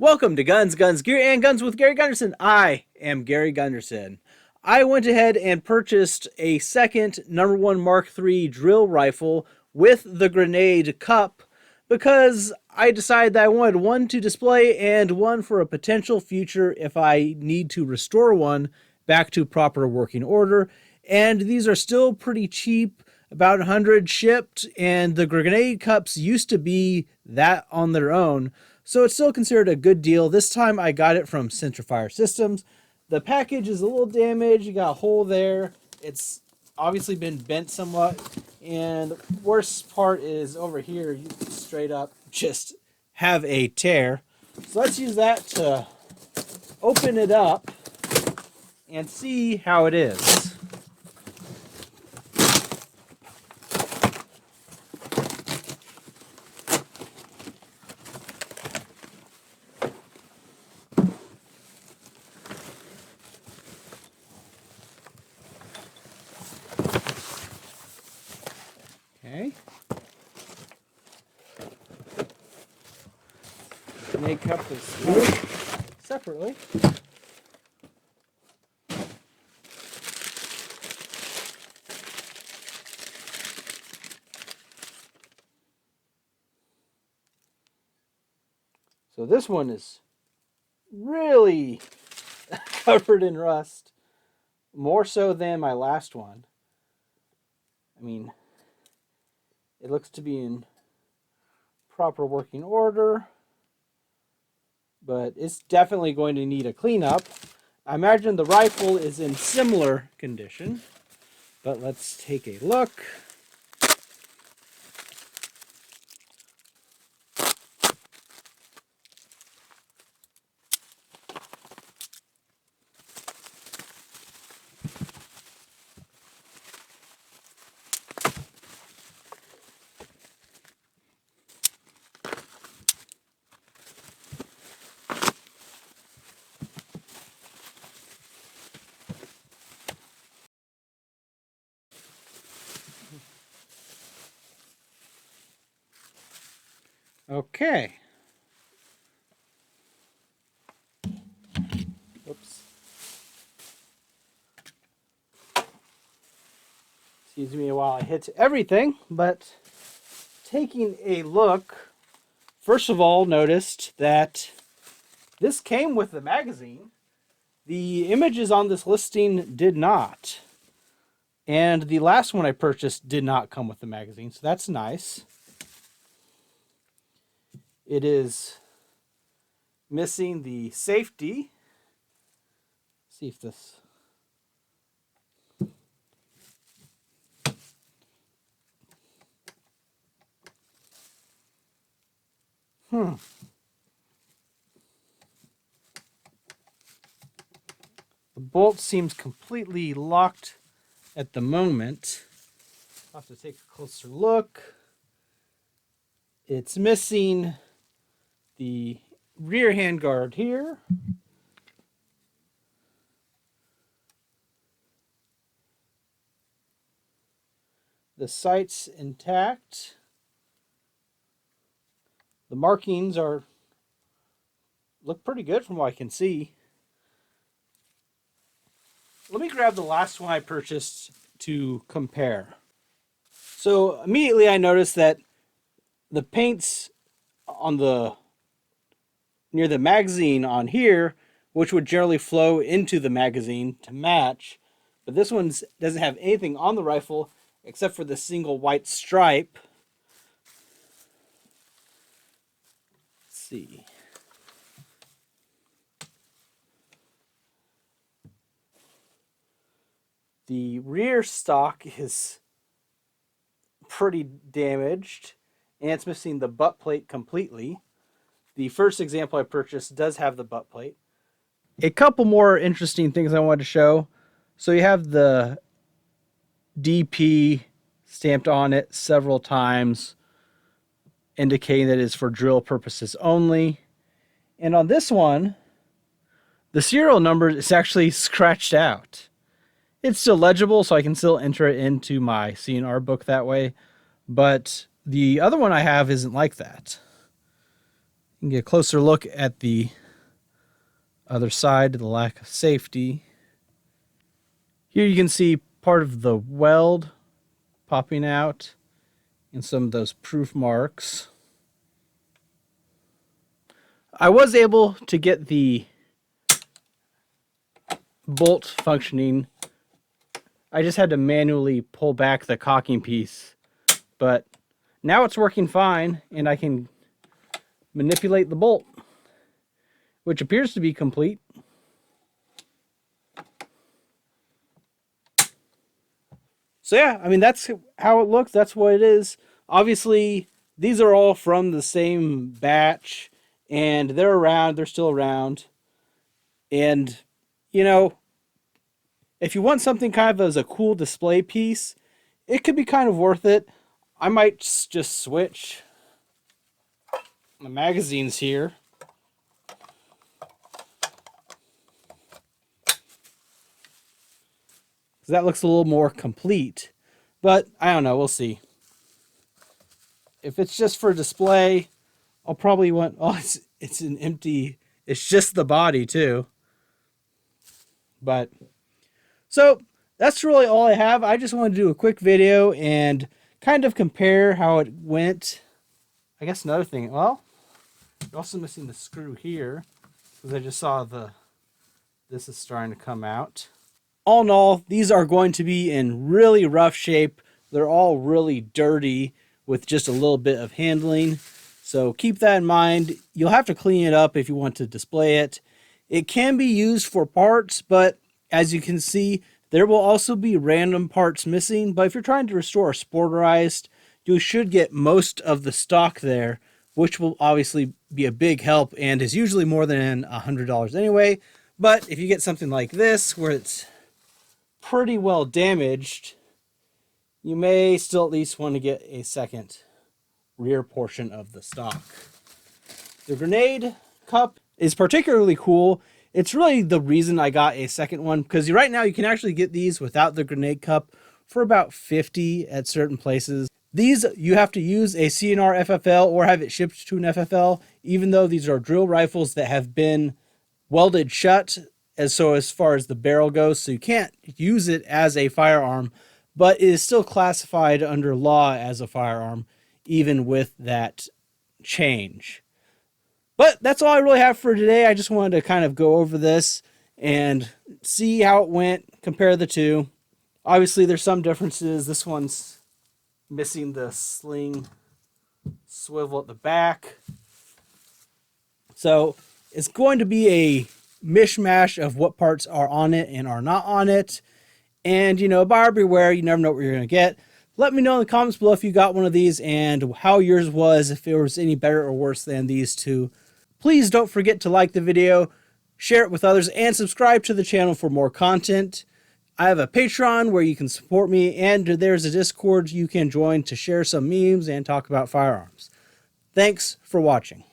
Welcome to Guns, Gear, and Guns with Gary Gunderson. I am Gary Gunderson. I went ahead and purchased a second #1 Mark III drill rifle with the grenade cup because I decided that I wanted one to display and one for a potential future if I need to restore one back to proper working order. And these are still pretty cheap, about 100 shipped, and the grenade cups used to be that on their own. So it's still considered a good deal. This time I got it from Centerfire Systems. The package is a little damaged. You got a hole there. It's obviously been bent somewhat. And the worst part is over here, you can straight up just have a tear. So let's use that to open it up and see how it is. Okay. Grenade cup is separately. So this one is really covered in rust, more so than my last one. I mean, it looks to be in proper working order, but it's definitely going to need a cleanup. I imagine the rifle is in similar condition, but let's take a look. Okay. Oops. Excuse me while I hit everything, but taking a look, first of all, noticed that this came with the magazine. The images on this listing did not. And the last one I purchased did not come with the magazine, so that's nice. It is missing the safety. Let's see if this... The bolt seems completely locked at the moment. I'll have to take a closer look. It's missing the rear handguard here. The sight's intact. The markings look pretty good from what I can see. Let me grab the last one I purchased to compare. So immediately I noticed that the paint's on the near the magazine on here, which would generally flow into the magazine to match, but this one doesn't have anything on the rifle except for the single white stripe. Let's see. The rear stock is pretty damaged, and it's missing the butt plate completely. The first example I purchased does have the butt plate. A couple more interesting things I wanted to show. So you have the DP stamped on it several times, indicating that it's for drill purposes only. And on this one, the serial number is actually scratched out. It's still legible, so I can still enter it into my CNR book that way. But the other one I have isn't like that. can get a closer look at the other side, the lack of safety. Here you can see part of the weld popping out and some of those proof marks. I was able to get the bolt functioning. I just had to manually pull back the cocking piece, but now it's working fine and I can manipulate the bolt, which appears to be complete. So yeah, I mean, that's how it looks. That's what it is. Obviously, these are all from the same batch, and they're around. They're still around. And, you know, if you want something kind of as a cool display piece, it could be kind of worth it. I might just switch the magazines here. That looks a little more complete, but I don't know, we'll see. If it's just for display, I'll probably want, oh, it's an empty, it's just the body too. But, so that's really all I have. I just wanted to do a quick video and kind of compare how it went. I guess another thing, well, you're also missing the screw here, because I just saw this is starting to come out. All in all, these are going to be in really rough shape. They're all really dirty with just a little bit of handling. So keep that in mind. You'll have to clean it up if you want to display it. It can be used for parts, but as you can see, there will also be random parts missing. But if you're trying to restore a sporterized, you should get most of the stock there, which will obviously be a big help and is usually more than $100 anyway. But if you get something like this, where it's pretty well damaged, you may still at least want to get a second rear portion of the stock. The grenade cup is particularly cool. It's really the reason I got a second one, because right now you can actually get these without the grenade cup for about $50 at certain places. These, you have to use a CNR FFL or have it shipped to an FFL, even though these are drill rifles that have been welded shut as far as the barrel goes, so you can't use it as a firearm, but it is still classified under law as a firearm, even with that change. But that's all I really have for today. I just wanted to kind of go over this and see how it went, compare the two. Obviously, there's some differences. This one's missing the sling swivel at the back. So it's going to be a mishmash of what parts are on it and are not on it. And, you know, buyer beware, you never know what you're going to get. Let me know in the comments below if you got one of these and how yours was, if it was any better or worse than these two. Please don't forget to like the video, share it with others, and subscribe to the channel for more content. I have a Patreon where you can support me, and there's a Discord you can join to share some memes and talk about firearms. Thanks for watching.